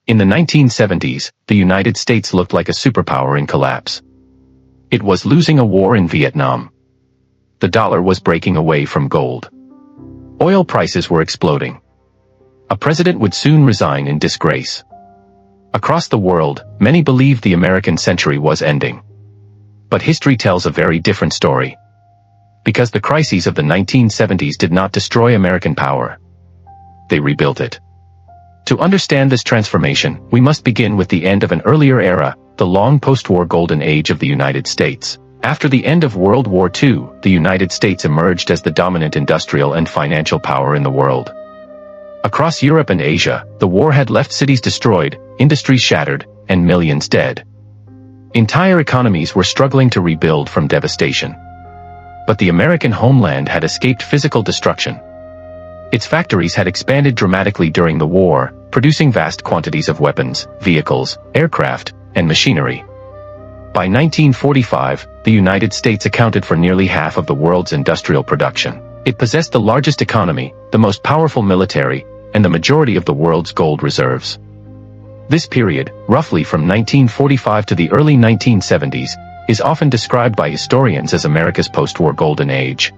In the 1970s, the United States looked like a superpower in collapse. It was losing a war in Vietnam. The dollar was breaking away from gold. Oil prices were exploding. A president would soon resign in disgrace. Across the world, many believed the American century was ending. But history tells a very different story. Because the crises of the 1970s did not destroy American power. They rebuilt it. To understand this transformation, we must begin with the end of an earlier era, the long post-war golden age of the United States. After the end of World War II, the United States emerged as the dominant industrial and financial power in the world. Across Europe and Asia, the war had left cities destroyed, industries shattered, and millions dead. Entire economies were struggling to rebuild from devastation. But the American homeland had escaped physical destruction. Its factories had expanded dramatically during the war, producing vast quantities of weapons, vehicles, aircraft, and machinery. By 1945, the United States accounted for nearly half of the world's industrial production. It possessed the largest economy, the most powerful military, and the majority of the world's gold reserves. This period, roughly from 1945 to the early 1970s, is often described by historians as America's post-war golden age.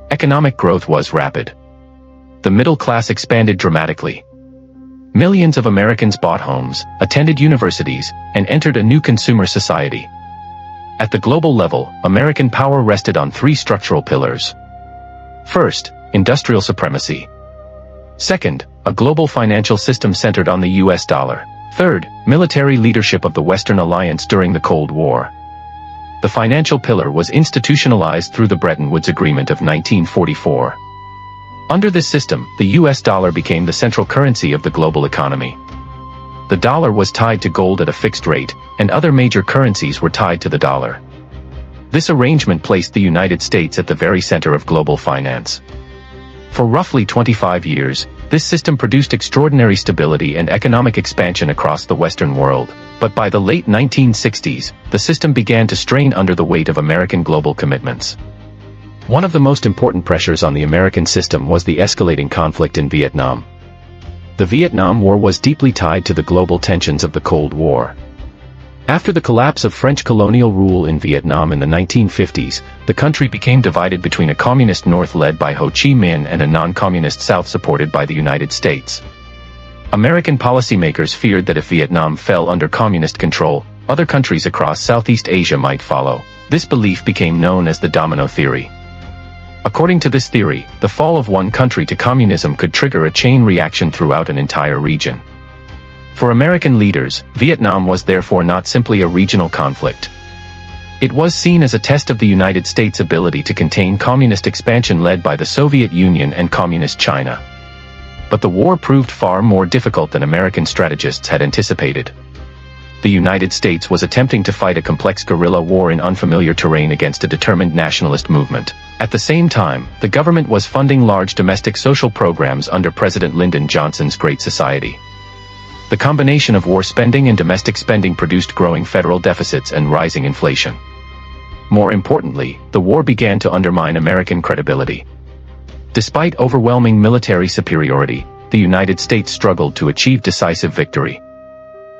Economic growth was rapid. The middle class expanded dramatically. Millions of Americans bought homes, attended universities, and entered a new consumer society. At the global level, American power rested on three structural pillars. First, industrial supremacy. Second, a global financial system centered on the US dollar. Third, military leadership of the Western Alliance during the Cold War. The financial pillar was institutionalized through the Bretton Woods Agreement of 1944. Under this system, the US dollar became the central currency of the global economy. The dollar was tied to gold at a fixed rate, and other major currencies were tied to the dollar. This arrangement placed the United States at the very center of global finance. For roughly 25 years, this system produced extraordinary stability and economic expansion across the Western world. But by the late 1960s, the system began to strain under the weight of American global commitments. One of the most important pressures on the American system was the escalating conflict in Vietnam. The Vietnam War was deeply tied to the global tensions of the Cold War. After the collapse of French colonial rule in Vietnam in the 1950s, the country became divided between a communist North led by Ho Chi Minh and a non-communist South supported by the United States. American policymakers feared that if Vietnam fell under communist control, other countries across Southeast Asia might follow. This belief became known as the domino theory. According to this theory, the fall of one country to communism could trigger a chain reaction throughout an entire region. For American leaders, Vietnam was therefore not simply a regional conflict. It was seen as a test of the United States' ability to contain communist expansion led by the Soviet Union and Communist China. But the war proved far more difficult than American strategists had anticipated. The United States was attempting to fight a complex guerrilla war in unfamiliar terrain against a determined nationalist movement. At the same time, the government was funding large domestic social programs under President Lyndon Johnson's Great Society. The combination of war spending and domestic spending produced growing federal deficits and rising inflation. More importantly, the war began to undermine American credibility. Despite overwhelming military superiority, the United States struggled to achieve decisive victory.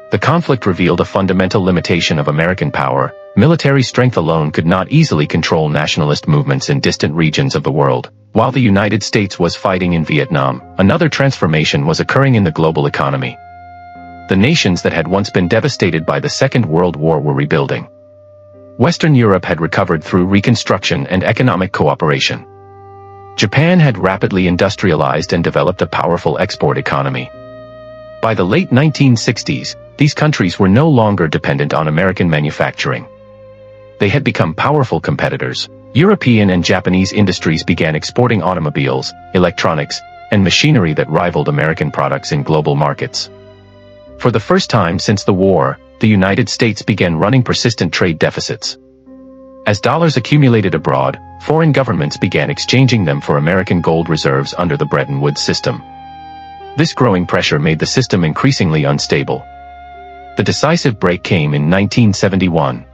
The conflict revealed a fundamental limitation of American power. Military strength alone could not easily control nationalist movements in distant regions of the world. While the United States was fighting in Vietnam, another transformation was occurring in the global economy. The nations that had once been devastated by the Second World War were rebuilding. Western Europe had recovered through reconstruction and economic cooperation. Japan had rapidly industrialized and developed a powerful export economy. By the late 1960s, these countries were no longer dependent on American manufacturing. They had become powerful competitors. European and Japanese industries began exporting automobiles, electronics, and machinery that rivaled American products in global markets. For the first time since the war, the United States began running persistent trade deficits. As dollars accumulated abroad, foreign governments began exchanging them for American gold reserves under the Bretton Woods system. This growing pressure made the system increasingly unstable. The decisive break came in 1971.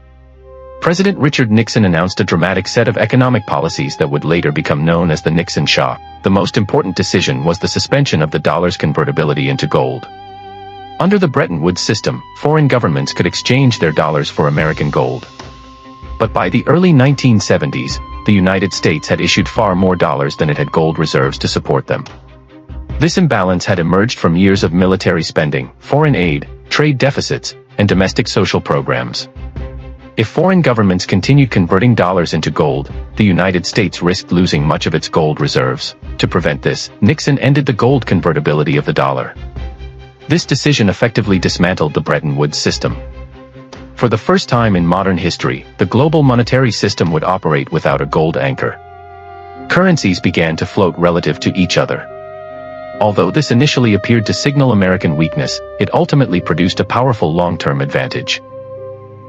President Richard Nixon announced a dramatic set of economic policies that would later become known as the Nixon shock. The most important decision was the suspension of the dollar's convertibility into gold. Under the Bretton Woods system, foreign governments could exchange their dollars for American gold. But by the early 1970s, the United States had issued far more dollars than it had gold reserves to support them. This imbalance had emerged from years of military spending, foreign aid, trade deficits, and domestic social programs. If foreign governments continued converting dollars into gold, the United States risked losing much of its gold reserves. To prevent this, Nixon ended the gold convertibility of the dollar. This decision effectively dismantled the Bretton Woods system. For the first time in modern history, the global monetary system would operate without a gold anchor. Currencies began to float relative to each other. Although this initially appeared to signal American weakness, it ultimately produced a powerful long-term advantage.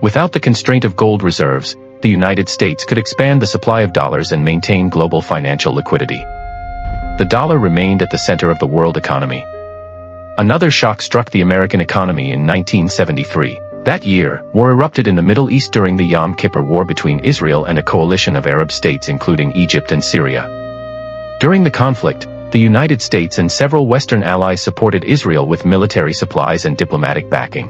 Without the constraint of gold reserves, the United States could expand the supply of dollars and maintain global financial liquidity. The dollar remained at the center of the world economy. Another shock struck the American economy in 1973. That year, war erupted in the Middle East during the Yom Kippur War between Israel and a coalition of Arab states including Egypt and Syria. During the conflict, the United States and several Western allies supported Israel with military supplies and diplomatic backing.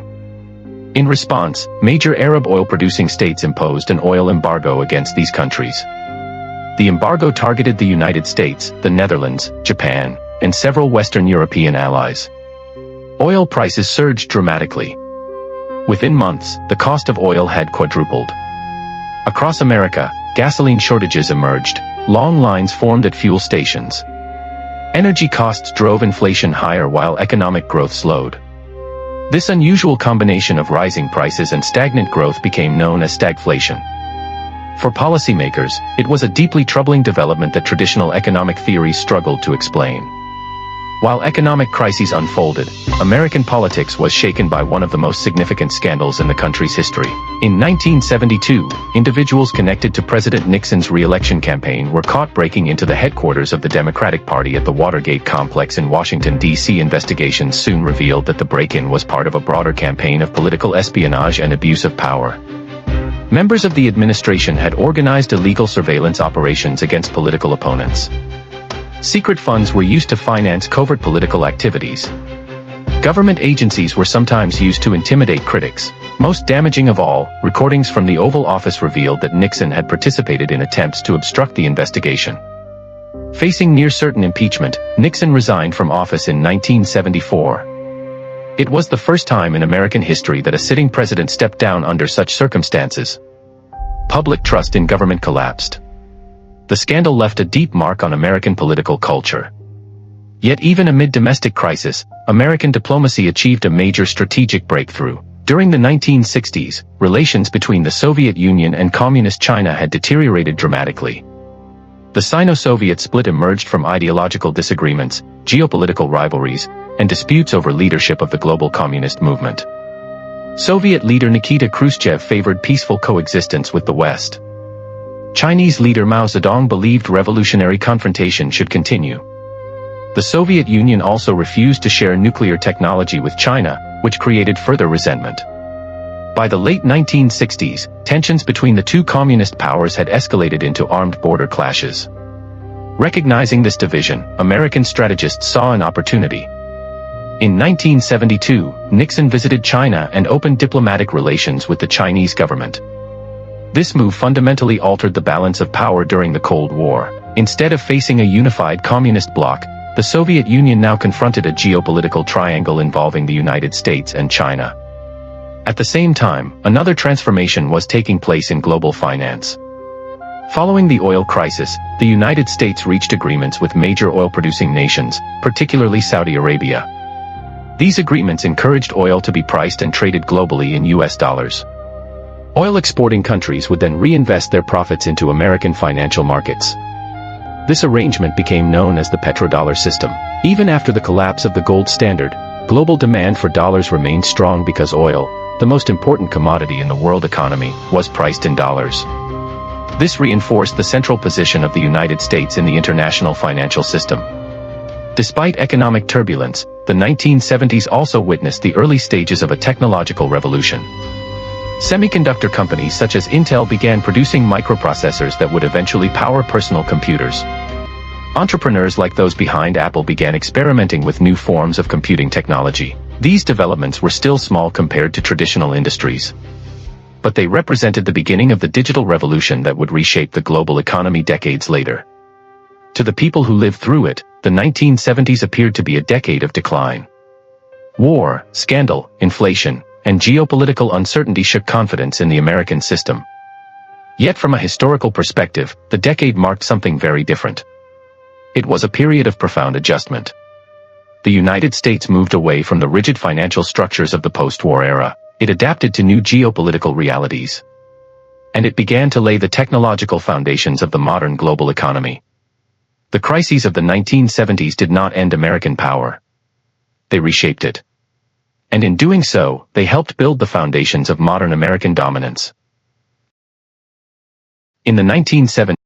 In response, major Arab oil-producing states imposed an oil embargo against these countries. The embargo targeted the United States, the Netherlands, Japan, and several Western European allies. Oil prices surged dramatically. Within months, the cost of oil had quadrupled. Across America, gasoline shortages emerged. Long lines formed at fuel stations. Energy costs drove inflation higher while economic growth slowed. This unusual combination of rising prices and stagnant growth became known as stagflation. For policymakers, it was a deeply troubling development that traditional economic theories struggled to explain. While economic crises unfolded, American politics was shaken by one of the most significant scandals in the country's history. In 1972, individuals connected to President Nixon's re-election campaign were caught breaking into the headquarters of the Democratic Party at the Watergate complex in Washington, D.C. Investigations soon revealed that the break-in was part of a broader campaign of political espionage and abuse of power. Members of the administration had organized illegal surveillance operations against political opponents. Secret funds were used to finance covert political activities. Government agencies were sometimes used to intimidate critics. Most damaging of all, recordings from the Oval Office revealed that Nixon had participated in attempts to obstruct the investigation. Facing near-certain impeachment, Nixon resigned from office in 1974. It was the first time in American history that a sitting president stepped down under such circumstances. Public trust in government collapsed. The scandal left a deep mark on American political culture. Yet even amid domestic crisis, American diplomacy achieved a major strategic breakthrough. During the 1960s, relations between the Soviet Union and Communist China had deteriorated dramatically. The Sino-Soviet split emerged from ideological disagreements, geopolitical rivalries, and disputes over leadership of the global communist movement. Soviet leader Nikita Khrushchev favored peaceful coexistence with the West. Chinese leader Mao Zedong believed revolutionary confrontation should continue. The Soviet Union also refused to share nuclear technology with China, which created further resentment. By the late 1960s, tensions between the two communist powers had escalated into armed border clashes. Recognizing this division, American strategists saw an opportunity. In 1972, Nixon visited China and opened diplomatic relations with the Chinese government. This move fundamentally altered the balance of power during the Cold War. Instead of facing a unified communist bloc, the Soviet Union now confronted a geopolitical triangle involving the United States and China. At the same time, another transformation was taking place in global finance. Following the oil crisis, the United States reached agreements with major oil-producing nations, particularly Saudi Arabia. These agreements encouraged oil to be priced and traded globally in US dollars. Oil-exporting countries would then reinvest their profits into American financial markets. This arrangement became known as the petrodollar system. Even after the collapse of the gold standard, global demand for dollars remained strong because oil, the most important commodity in the world economy, was priced in dollars. This reinforced the central position of the United States in the international financial system. Despite economic turbulence, the 1970s also witnessed the early stages of a technological revolution. Semiconductor companies such as Intel began producing microprocessors that would eventually power personal computers. Entrepreneurs like those behind Apple began experimenting with new forms of computing technology. These developments were still small compared to traditional industries, but they represented the beginning of the digital revolution that would reshape the global economy decades later. To the people who lived through it, the 1970s appeared to be a decade of decline. War, scandal, inflation, and geopolitical uncertainty shook confidence in the American system. Yet from a historical perspective, the decade marked something very different. It was a period of profound adjustment. The United States moved away from the rigid financial structures of the post-war era. It adapted to new geopolitical realities. And it began to lay the technological foundations of the modern global economy. The crises of the 1970s did not end American power. They reshaped it. And in doing so, they helped build the foundations of modern American dominance. In the 1970s,